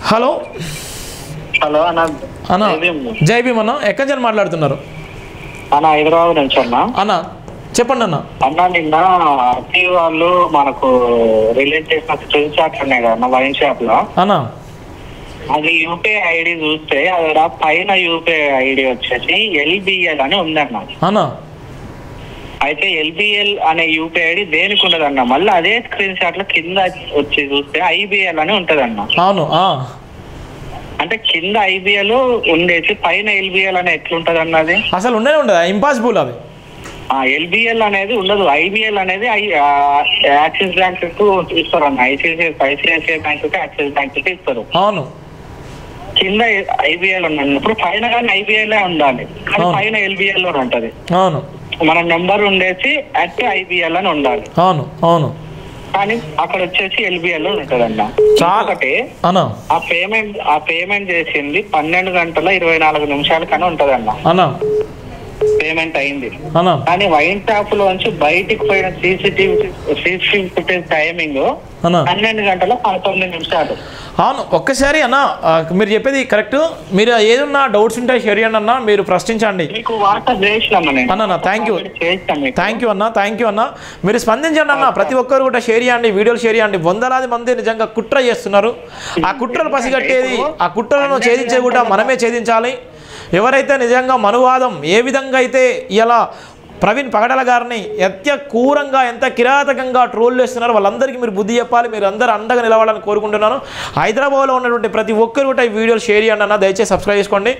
Hello hello అన్న అన్న జై భీమ్ అన్న ఎక్కడి నుంచి మాట్లాడుతున్నారు అన్న హైదరాబాద్ నుంచి అన్న చెప్పండి అన్న అన్న నిన్న అతి వాళ్ళు మనకు రిలీజ్ చేసిన స్క్రీన్ షాట్స్ ఉన్నాయి కదా వైన్ షాప్ లో అన్న అది యూపీఐ ఐడి చూస్తే అక్కడ పైన యూపీఐ ఐడి వచ్చేసి ఎల్బిఎల్ అని ఉందన్న అన్న అయితే ఎల్బిఎల్ అనే యూపీఐ ఐడి దేనికి ఉండదన్న మళ్ళీ అదే స్క్రీన్ షాట్ లో కింద వచ్చి చూస్తే ఐబిఎల్ అని ఉంటదన్న అవును అంటే కింద ఐబిఎల్ ఉండేసి పైన ఎల్బిఎల్ అని ఎట్లుంటది అన్నది అసలు ఉండనే ఉండదు ఇంపాసిబుల్ అది ఎల్బిఎల్ అనేది ఉండదు ఐబిఎల్ అనేది యాక్సిస్ బ్యాంక్ కు ఇస్తారు అన్న ఐసిఐసిఐ బ్యాంక్ కి యాక్సిస్ బ్యాంక్ కి ఇస్తారు అవును కింద ఐబిఎల్ ఉన్నప్పుడు పైన కానీ ఐబిఎల్ ఉండాలి కానీ పైన ఎల్బిఎల్ లో ఉంటది అవును మన నెంబర్ ఉండేసి అట్ ఐబిఎల్ అని ఉండాలి అవును అవును కానీ అక్కడ వచ్చేసి ఎల్బిఎల్ ఉంటదన్న ఒకటి ఆ పేమెంట్ చేసింది 12 గంటల 24 నిమిషాలకన్నా ఉంటదన్న పేమెంట్ అయింది కానీ వైన్ షాప్ లోంచి బయటికి పోయిన సీసీటీవీ ఫుటేజ్ టైమింగ్ 12 గంటల 19 నిమిషాలు. అవును ఒక్కసారి అన్న మీరు చెప్పేది కరెక్ట్. మీరు ఏదన్నా డౌట్స్ ఉంటే షేర్ చేయండి అన్న, మీరు ప్రశ్నించండి అన్న. థ్యాంక్ యూ అన్న, మీరు స్పందించండి అన్న. ప్రతి ఒక్కరు కూడా షేర్ చేయండి, వీడియోలు షేర్ చేయండి. వందలాది మంది నిజంగా కుట్ర చేస్తున్నారు. ఆ కుట్రలు పసిగట్టేది, ఆ కుట్రలను ఛేదించే కూడా మనమే ఛేదించాలి. ఎవరైతే నిజంగా మనువాదం ఏ విధంగా అయితే ఇలా ప్రవీణ్ పగడల గారిని ఎంత క్రూరంగా ఎంత కిరాతకంగా ట్రోల్ చేస్తున్నారో వాళ్ళందరికీ మీరు బుద్ధి చెప్పాలి. మీరు అందరూ అండగా నిలవాలని కోరుకుంటున్నాను. హైదరాబాద్లో ఉన్నటువంటి ప్రతి ఒక్కరు కూడా ఈ వీడియోలు షేర్ చేయండి అన్న. దయచేసి సబ్స్క్రైబ్ చేసుకోండి.